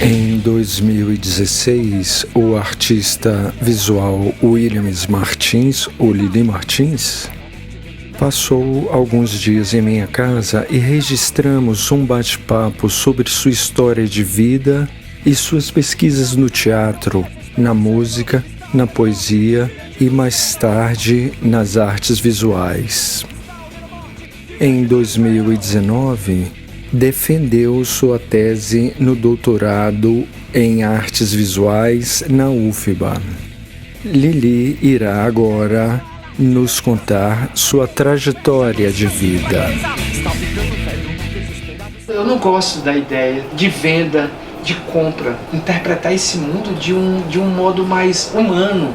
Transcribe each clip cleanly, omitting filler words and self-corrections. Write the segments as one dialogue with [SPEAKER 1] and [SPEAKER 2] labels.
[SPEAKER 1] Em 2016, o artista visual Williams Martins, ou Lili Martins, passou alguns dias em minha casa e registramos um bate-papo sobre sua história de vida e suas pesquisas no teatro, na música, na poesia e mais tarde nas artes visuais. Em 2019, defendeu sua tese no doutorado em artes visuais na UFBA. Lili irá agora nos contar sua trajetória de vida.
[SPEAKER 2] Eu não gosto da ideia de venda, de compra, interpretar esse mundo de um modo mais humano.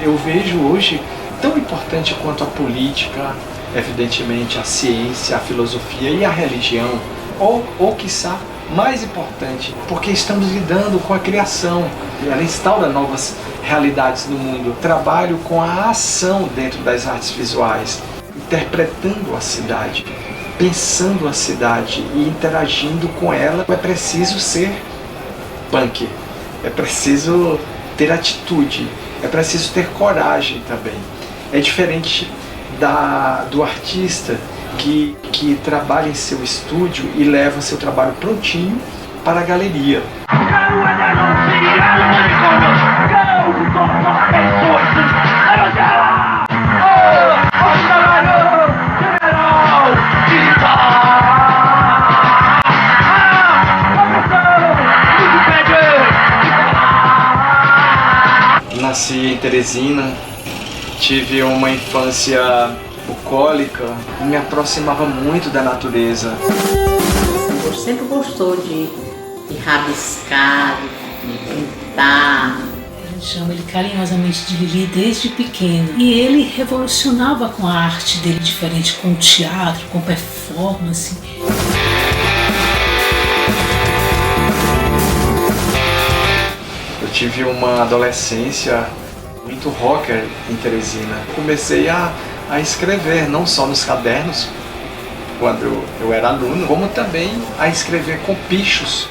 [SPEAKER 2] Eu vejo hoje tão importante quanto a política, evidentemente a ciência, a filosofia e a religião, ou quiçá mais importante, porque estamos lidando com a criação, ela instaura novas realidades no mundo. Trabalho com a ação dentro das artes visuais, interpretando a cidade, pensando a cidade e interagindo com ela. É preciso ser punk, é preciso ter atitude, é preciso ter coragem também. É diferente do artista que trabalha em seu estúdio e leva seu trabalho prontinho para a galeria. Nasci em Teresina, tive uma infância bucólica, me aproximava muito da natureza.
[SPEAKER 3] Eu sempre gostou de rabiscar, de pintar.
[SPEAKER 4] A gente chama ele carinhosamente de Lili desde pequeno. E ele revolucionava com a arte dele diferente, com o teatro, com performance.
[SPEAKER 2] Eu tive uma adolescência muito rocker em Teresina. Comecei a escrever, não só nos cadernos, quando eu era aluno, como também a escrever com pichos.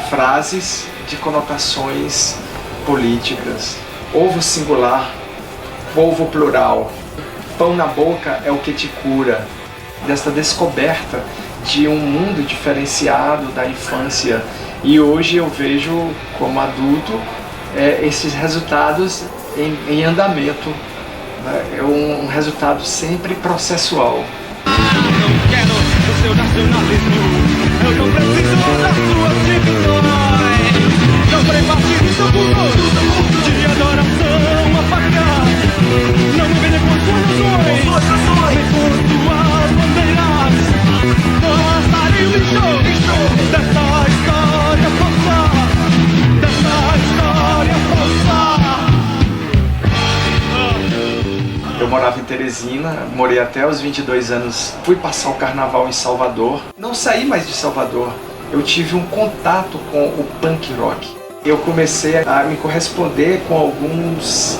[SPEAKER 2] Frases de conotações políticas. Ovo singular, polvo plural. Pão na boca é o que te cura. Desta descoberta de um mundo diferenciado da infância. E hoje eu vejo, como adulto, esses resultados em andamento. Né? É um resultado sempre processual.
[SPEAKER 5] Eu não quero o seu nacionalismo, eu não preciso das suas divisões. Não prepare seu futuro de adoração à pátria. Não me venha com suas ações, nem com suas bandeiras. Nós daremos lixo dessa história falsa, dessa história falsa.
[SPEAKER 2] Eu morava em Teresina, morei até os 22 anos, fui passar o carnaval em Salvador. Não saí mais de Salvador, eu tive um contato com o punk rock. Eu comecei a me corresponder com alguns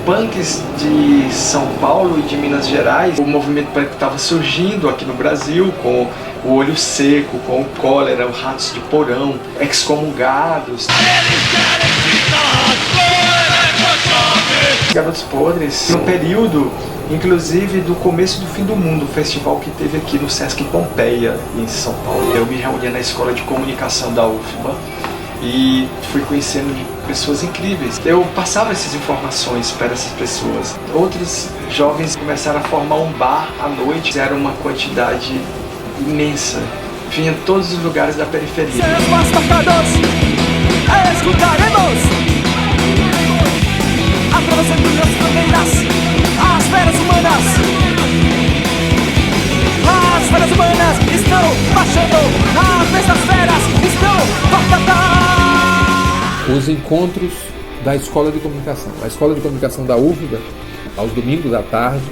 [SPEAKER 2] punks de São Paulo e de Minas Gerais. O movimento punk estava surgindo aqui no Brasil, com o Olho Seco, com o Cólera, o Ratos de Porão, Excomungados. Garotos Podres, no período, inclusive, do começo do Fim do Mundo, o festival que teve aqui no Sesc Pompeia, em São Paulo. Eu me reunia na Escola de Comunicação da UFBA e fui conhecendo pessoas incríveis. Eu passava essas informações para essas pessoas. Outros jovens começaram a formar um bar à noite, era uma quantidade imensa. Vinha de todos os lugares da periferia.
[SPEAKER 5] Escutaremos atravessando as fronteiras.
[SPEAKER 6] encontros da Escola de Comunicação. A Escola de Comunicação da UFBA, aos domingos à tarde,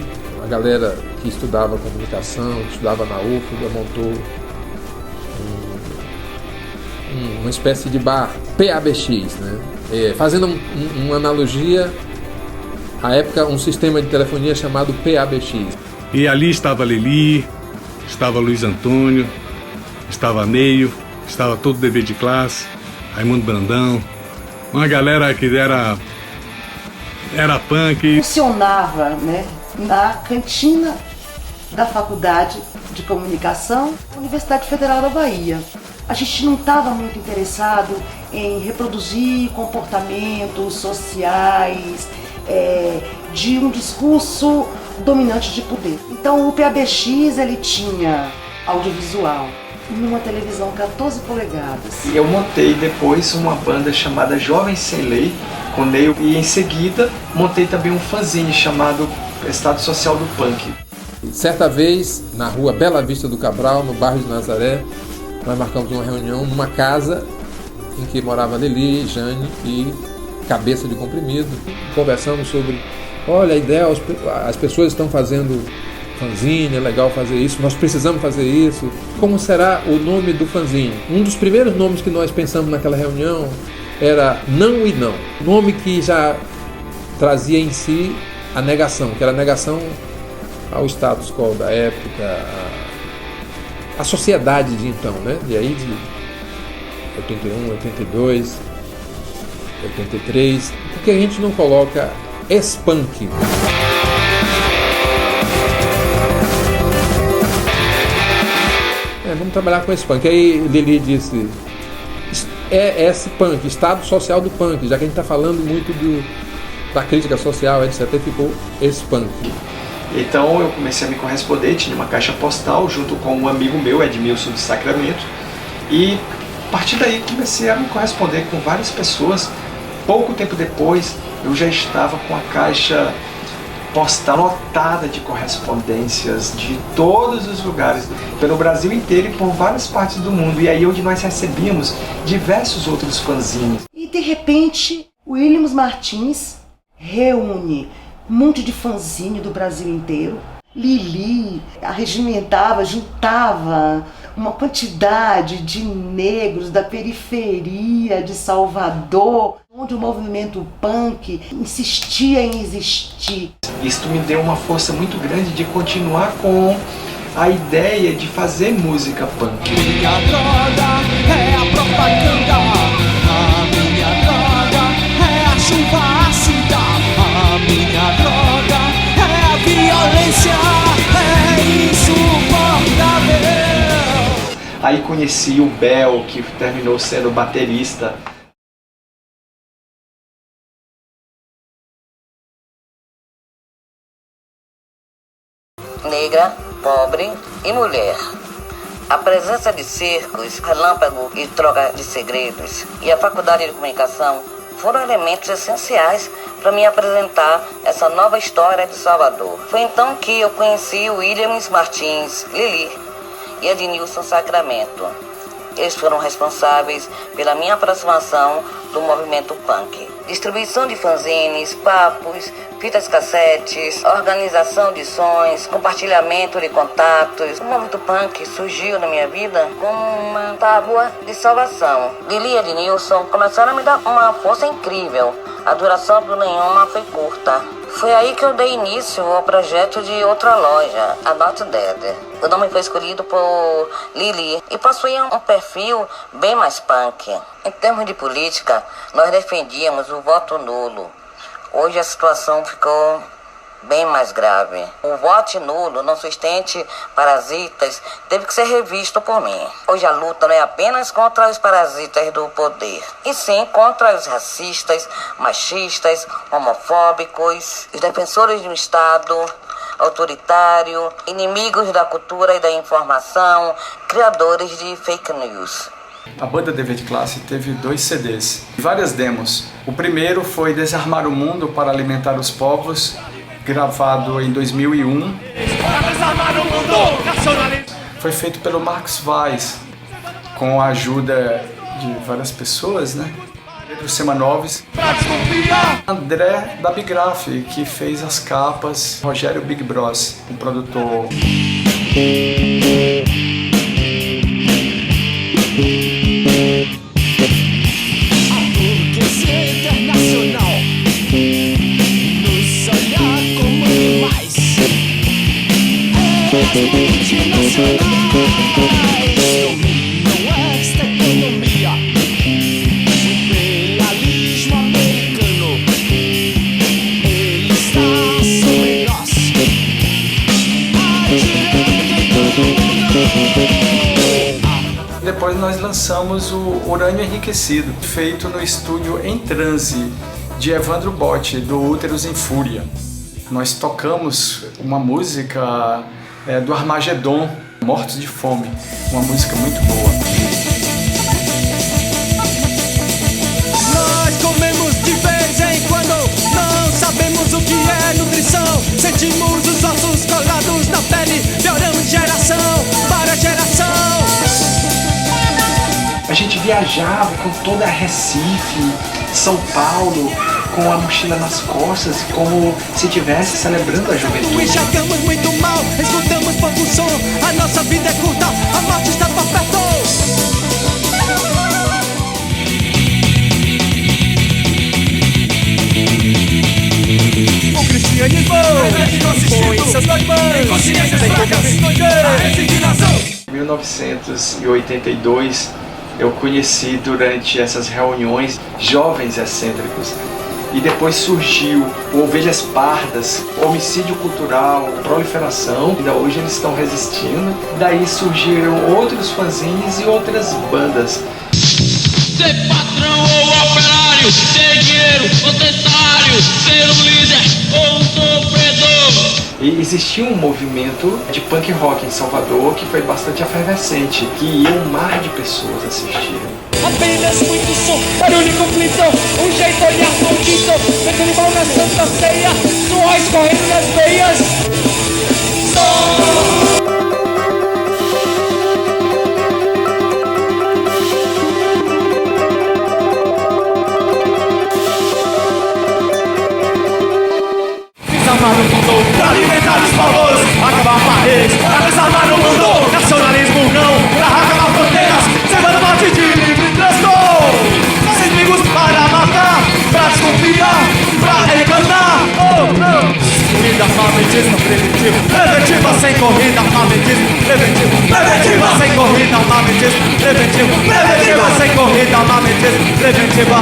[SPEAKER 6] a galera que estudava comunicação, que estudava na UFBA, montou uma espécie de bar PABX, né? Fazendo uma analogia, à época, um sistema de telefonia chamado PABX.
[SPEAKER 7] E ali estava Lili, estava Luiz Antônio, estava Neio, estava todo o dever de classe, Raimundo Brandão, uma galera que era punk.
[SPEAKER 8] Funcionava, né, na cantina da Faculdade de Comunicação da Universidade Federal da Bahia. A gente não estava muito interessado em reproduzir comportamentos sociais de um discurso dominante de poder. Então o PABX ele tinha audiovisual numa televisão 14 polegadas.
[SPEAKER 2] E eu montei depois uma banda chamada Jovens Sem Lei, com Neil, e em seguida montei também um fanzine chamado Estado Social do Punk.
[SPEAKER 6] Certa vez, na rua Bela Vista do Cabral, no bairro de Nazaré, nós marcamos uma reunião numa casa em que morava Lili, Jane e Cabeça de Comprimido. Conversamos sobre, olha, a ideia, as pessoas estão fazendo fanzine, é legal fazer isso, nós precisamos fazer isso. Como será o nome do fanzine? Um dos primeiros nomes que nós pensamos naquela reunião era Não e Não. Nome que já trazia em si a negação, que era a negação ao status quo da época, a sociedade de então, né? E aí de 81, 82, 83, por que a gente não coloca ex-punk? Vamos trabalhar com esse punk. Aí Lili disse, esse punk, estado social do punk, já que a gente está falando muito da crítica social, etc. E ficou esse punk.
[SPEAKER 2] Então eu comecei a me corresponder, tinha uma caixa postal junto com um amigo meu, Edmilson de Sacramento, e a partir daí comecei a me corresponder com várias pessoas. Pouco tempo depois eu já estava com a caixa postal lotada de correspondências de todos os lugares, pelo Brasil inteiro e por várias partes do mundo, e aí onde nós recebíamos diversos outros fanzines.
[SPEAKER 8] E de repente o Williams Martins reúne um monte de fanzine do Brasil inteiro. Lili arregimentava, juntava uma quantidade de negros da periferia de Salvador, onde o movimento punk insistia em existir.
[SPEAKER 2] Isso me deu uma força muito grande de continuar com a ideia de fazer música punk.
[SPEAKER 5] Minha droga é a propaganda, a minha droga é a chuva ácida, a minha droga é a violência, é insuportável.
[SPEAKER 2] Aí conheci o Bel, que terminou sendo baterista.
[SPEAKER 9] Negra, pobre e mulher. A presença de circos, relâmpago e troca de segredos e a Faculdade de Comunicação foram elementos essenciais para me apresentar essa nova história de Salvador. Foi então que eu conheci o Williams Martins, Lili e Ednilson Sacramento. Eles foram responsáveis pela minha aproximação do movimento punk. Distribuição de fanzines, papos, fitas cassetes, organização de sons, compartilhamento de contatos. O movimento punk surgiu na minha vida como uma tábua de salvação. Lili e Ednilson começaram a me dar uma força incrível. A duração do nenhuma foi curta. Foi aí que eu dei início ao projeto de outra loja, a Not Dead. O nome foi escolhido por Lili e possuía um perfil bem mais punk. Em termos de política, nós defendíamos o voto nulo. Hoje a situação ficou bem mais grave. O voto nulo, não sustente parasitas, teve que ser revisto por mim. Hoje a luta não é apenas contra os parasitas do poder, e sim contra os racistas, machistas, homofóbicos, os defensores de um Estado autoritário, inimigos da cultura e da informação, criadores de fake news.
[SPEAKER 2] A banda Dever de Classe teve 2 CDs e várias demos. O primeiro foi Desarmar o Mundo para Alimentar os Povos, gravado em 2001. Foi feito pelo Marcos Vaz, com a ajuda de várias pessoas, né? Pedro Semanovs, André da Bigraf, que fez as capas, Rogério Big Bros, um produtor. Depois nós lançamos o Urânio Enriquecido, feito no estúdio Em Transe, de Evandro Botti, do Úteros em Fúria. Nós tocamos uma música do Armagedon, Mortos de Fome, uma música muito boa.
[SPEAKER 5] Nós comemos de vez em quando, não sabemos o que é nutrição. Sentimos os ossos colados na pele, pioramos de geração para geração.
[SPEAKER 2] A gente viajava com toda a Recife, São Paulo, com a mochila nas costas, como se estivesse celebrando a juventude.
[SPEAKER 5] Enxergamos muito mal, escutamos pouco som. A nossa vida é curta, a morte está por perto. O cristianismo põe seus dogmas em consciências fracas, a resignação.
[SPEAKER 2] Em 1982, eu conheci durante essas reuniões jovens excêntricos. E depois surgiu o Ovelhas Pardas, Homicídio Cultural, Proliferação. Ainda hoje eles estão resistindo. Daí surgiram outros fanzines e outras bandas.
[SPEAKER 10] Ser patrão ou operário, ter dinheiro ou tetário, ser um líder ou um sofredor.
[SPEAKER 2] E existia um movimento de punk rock em Salvador que foi bastante efervescente, que ia um mar de pessoas assistirem.
[SPEAKER 5] Apenas muito som, barulho e conflito, um jeito olhar maldito, metendo mal na santa ceia, suor escorrendo nas veias. Desarmar o mundo, pra alimentar os povos, acabar país, pra desarmar o mundo, nacionalismo não, pra acabar fronteiras, semana morte de livre trânsito. Inimigos para matar, pra desconfiar, pra enganar. Oh, não! Corrida armamentista preventivo, preventiva sem corrida armamentista preventivo, preventiva sem corrida armamentista preventivo, preventiva sem corrida armamentista preventiva.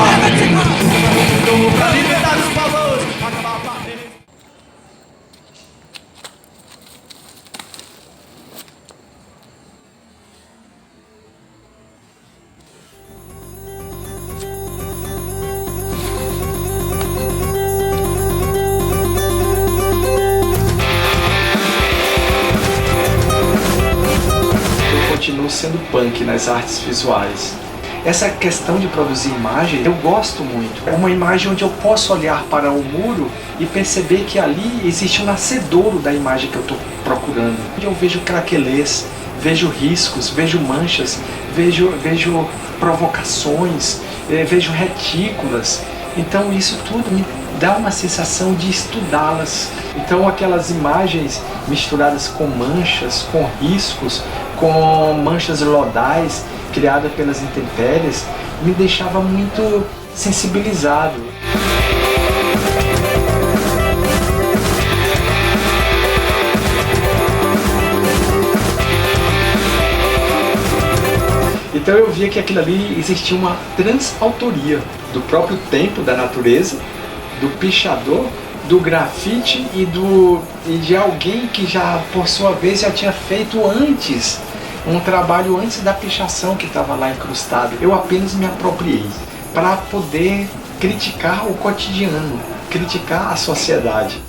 [SPEAKER 5] Pra libertar os povos, acabar a país.
[SPEAKER 2] Continuo sendo punk nas artes visuais. Essa questão de produzir imagem, eu gosto muito. É uma imagem onde eu posso olhar para o muro e perceber que ali existe um nascedouro da imagem que eu estou procurando. Eu vejo craquelês, vejo riscos, vejo manchas, vejo provocações, vejo retículas. Então isso tudo me dá uma sensação de estudá-las. Então aquelas imagens misturadas com manchas, com riscos, com manchas lodais criadas pelas intempéries, me deixava muito sensibilizado. Então eu via que aquilo ali existia uma transautoria do próprio tempo, da natureza, do pichador, do grafite e de alguém que já, por sua vez, já tinha feito antes um trabalho antes da pichação que estava lá incrustado. Eu apenas me apropriei para poder criticar o cotidiano, criticar a sociedade.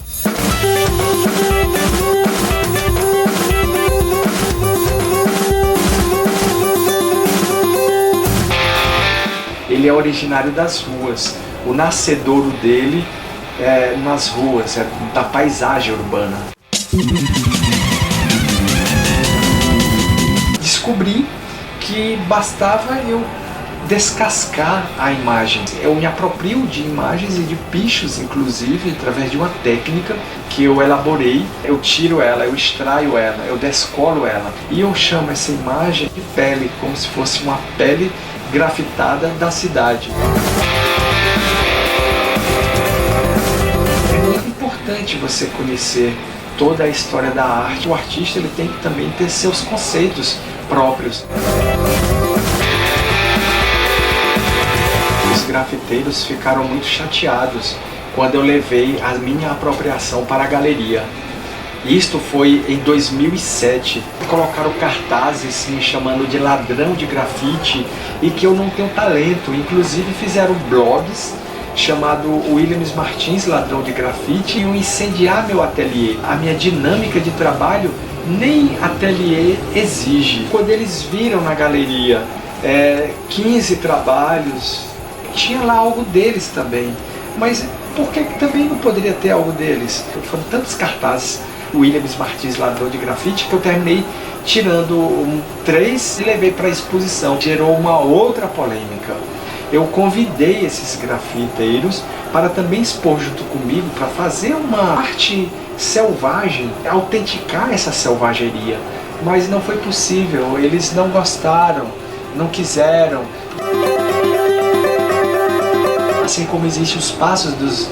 [SPEAKER 2] Ele é originário das ruas. O nascedouro dele é nas ruas, é da paisagem urbana. Descobri que bastava eu descascar a imagem. Eu me aproprio de imagens e de pichos, inclusive, através de uma técnica que eu elaborei. Eu tiro ela, eu extraio ela, eu descolo ela. E eu chamo essa imagem de pele, como se fosse uma pele grafitada da cidade. É muito importante você conhecer toda a história da arte. O artista ele tem que também ter seus conceitos próprios. Os grafiteiros ficaram muito chateados quando eu levei a minha apropriação para a galeria. Isto foi em 2007. Colocaram cartazes me chamando de ladrão de grafite e que eu não tenho talento. Inclusive fizeram blogs chamado Williams Martins, ladrão de grafite, e iam incendiar meu ateliê. A minha dinâmica de trabalho nem ateliê exige. Quando eles viram na galeria 15 trabalhos, tinha lá algo deles também. Mas por que também não poderia ter algo deles? Foram tantos cartazes, Williams Martins, ladrão de grafite, que eu terminei tirando 3 e levei para a exposição. Gerou uma outra polêmica. Eu convidei esses grafiteiros para também expor junto comigo, para fazer uma arte selvagem, autenticar essa selvageria. Mas não foi possível, eles não gostaram, não quiseram. Assim como existem os passos dos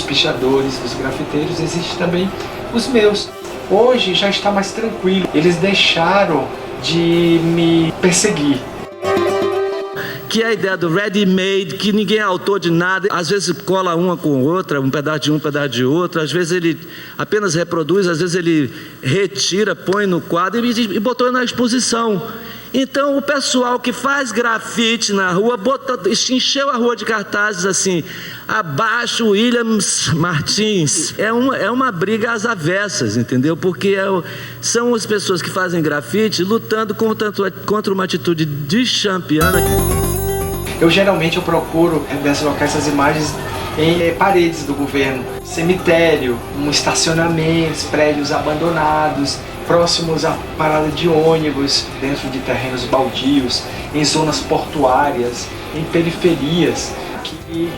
[SPEAKER 2] pichadores, dos grafiteiros, existem também os meus. Hoje já está mais tranquilo, eles deixaram de me perseguir.
[SPEAKER 11] Que é a ideia do ready-made, que ninguém é autor de nada, às vezes cola uma com outra, um pedaço de um, um pedaço de outro, às vezes ele apenas reproduz, às vezes ele retira, põe no quadro e botou na exposição. Então o pessoal que faz grafite na rua, encheu a rua de cartazes assim, abaixo Williams Martins. É uma briga às avessas, entendeu? Porque são as pessoas que fazem grafite lutando contra uma atitude deschampiana.
[SPEAKER 2] Eu geralmente procuro deslocar essas imagens em paredes do governo, cemitério, estacionamentos, prédios abandonados, próximos à parada de ônibus, dentro de terrenos baldios, em zonas portuárias, em periferias,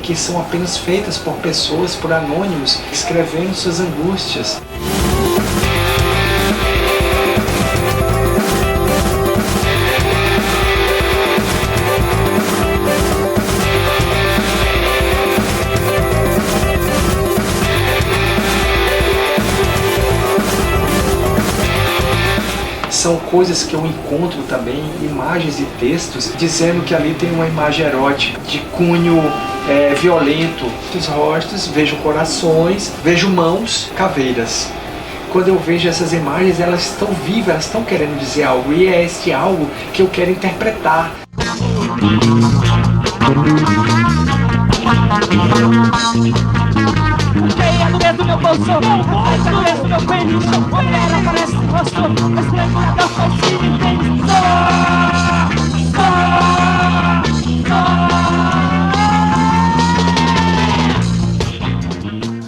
[SPEAKER 2] que são apenas feitas por pessoas, por anônimos, escrevendo suas angústias. São coisas que eu encontro também, imagens e textos, dizendo que ali tem uma imagem erótica, de cunho violento. Os rostos, vejo corações, vejo mãos, caveiras. Quando eu vejo essas imagens, elas estão vivas, elas estão querendo dizer algo, e é este algo que eu quero interpretar.
[SPEAKER 5] Cheia no meio do meu bolso, no meio do meu pênis, ela parece um rosto, estrangulada, falsinha e tênis.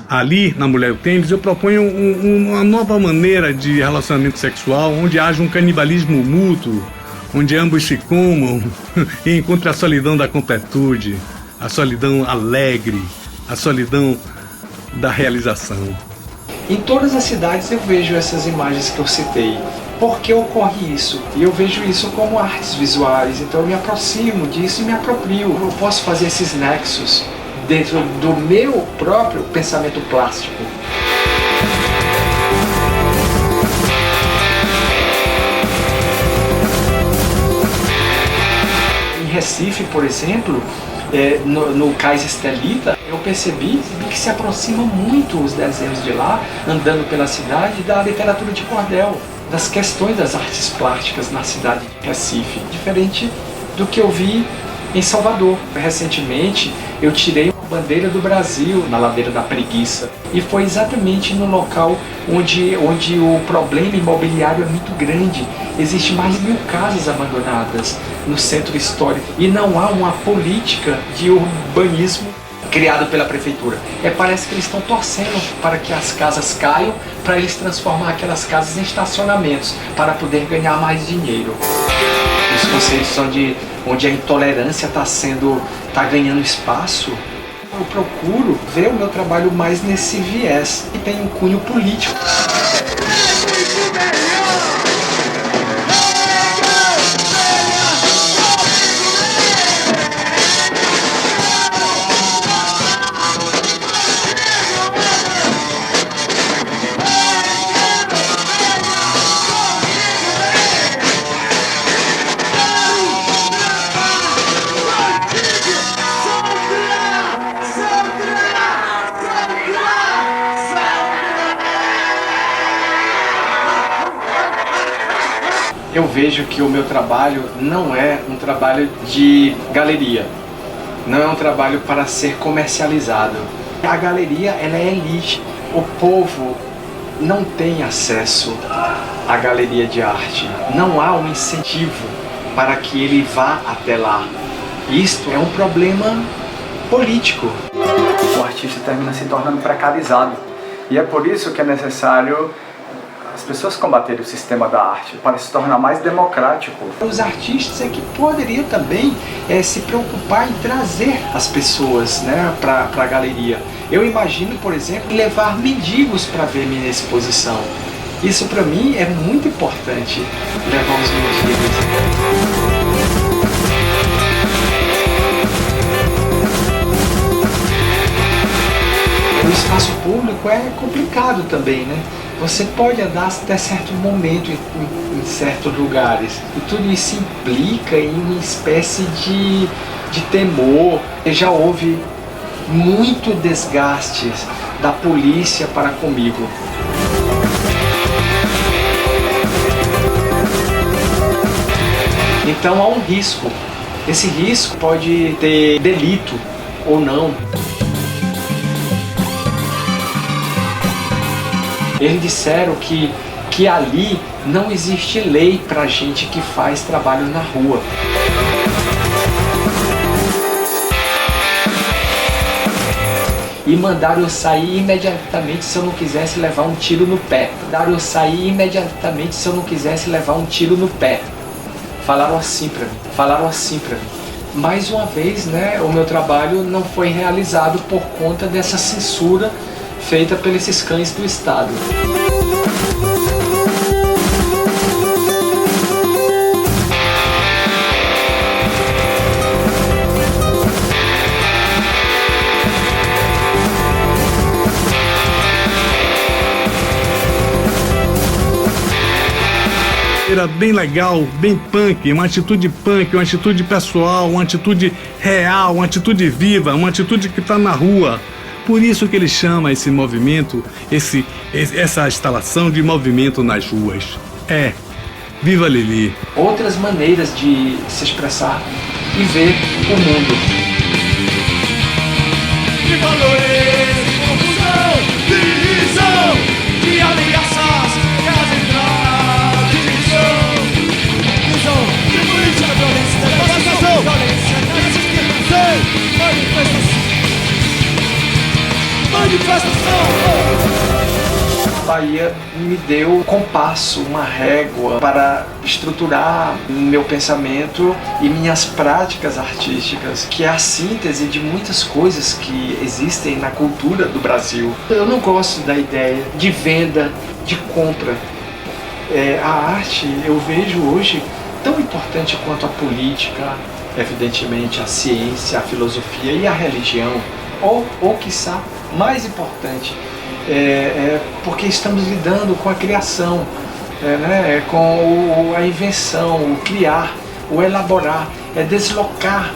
[SPEAKER 7] Ali, na Mulher e o Tênis, eu proponho uma nova maneira de relacionamento sexual, onde haja um canibalismo mútuo, onde ambos se comam e encontrem a solidão da completude, a solidão alegre, a solidão da realização.
[SPEAKER 2] Em todas as cidades eu vejo essas imagens que eu citei. Por que ocorre isso? E eu vejo isso como artes visuais, então eu me aproximo disso e me aproprio. Eu posso fazer esses nexos dentro do meu próprio pensamento plástico. Em Recife, por exemplo, no Cais Estelita, eu percebi que se aproxima muito os desenhos de lá, andando pela cidade, da literatura de cordel, das questões das artes plásticas na cidade de Recife, diferente do que eu vi em Salvador. Recentemente eu tirei uma bandeira do Brasil na Ladeira da Preguiça, e foi exatamente no local onde o problema imobiliário é muito grande. Existem mais de 1000 casas abandonadas no centro histórico e não há uma política de urbanismo criada pela prefeitura. Parece que eles estão torcendo para que as casas caiam, para eles transformar aquelas casas em estacionamentos, para poder ganhar mais dinheiro. Os conceitos são de onde a intolerância está ganhando espaço, eu procuro ver o meu trabalho mais nesse viés, que tem um cunho político. Eu vejo que o meu trabalho não é um trabalho de galeria, não é um trabalho para ser comercializado. A galeria, ela é elite. O povo não tem acesso à galeria de arte. Não há um incentivo para que ele vá até lá. Isto é um problema político.
[SPEAKER 12] O artista termina se tornando precarizado. E é por isso que é necessário as pessoas combaterem o sistema da arte, para se tornar mais democrático.
[SPEAKER 2] Os artistas é que poderiam também se preocupar em trazer as pessoas, né, para a galeria. Eu imagino, por exemplo, levar mendigos para ver minha exposição. Isso para mim é muito importante, levar os mendigos. O espaço público é complicado também, né? Você pode andar até certo momento em certos lugares. E tudo isso implica em uma espécie de temor. E já houve muito desgaste da polícia para comigo. Então há um risco. Esse risco pode ter delito ou não. Eles disseram que ali não existe lei para gente que faz trabalho na rua. E mandaram eu sair imediatamente se eu não quisesse levar um tiro no pé. Mandaram eu sair imediatamente se eu não quisesse levar um tiro no pé. Falaram assim para mim. Mais uma vez, né, o meu trabalho não foi realizado por conta dessa censura feita por esses cães do Estado.
[SPEAKER 7] Era bem legal, bem punk, uma atitude punk, uma atitude pessoal, uma atitude real, uma atitude viva, uma atitude que está na rua. Por isso que ele chama esse movimento, essa instalação de movimento nas ruas. Viva Lili!
[SPEAKER 2] Outras maneiras de se expressar e ver o mundo.
[SPEAKER 5] De valores, de confusão, de divisão, de ameaças, casa entrar, de divisão, de política, violência, devastação, manifestação.
[SPEAKER 2] A Bahia me deu um compasso, uma régua para estruturar meu pensamento e minhas práticas artísticas, que é a síntese de muitas coisas que existem na cultura do Brasil. Eu não gosto da ideia de venda, de compra. A arte eu vejo hoje tão importante quanto a política, evidentemente a ciência, a filosofia e a religião, ou quiçá, mais importante, porque estamos lidando com a criação, com a invenção, o criar, o elaborar, deslocar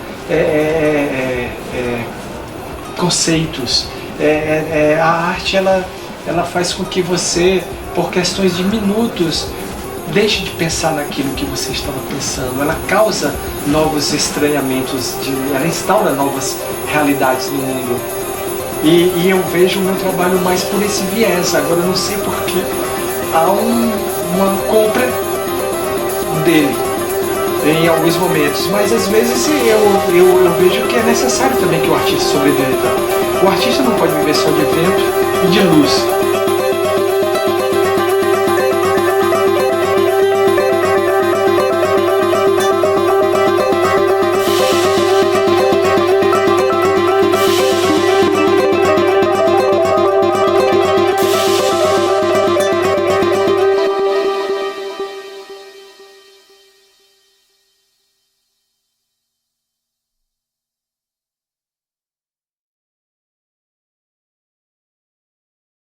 [SPEAKER 2] conceitos. A arte ela faz com que você, por questões de minutos, deixe de pensar naquilo que você estava pensando. Ela causa novos estranhamentos, ela instaura novas realidades no mundo. E eu vejo o meu trabalho mais por esse viés. Agora eu não sei porquê. Há uma compra dele em alguns momentos, mas às vezes eu vejo que é necessário também que o artista sobreviva. O artista não pode viver só de vento e de luz.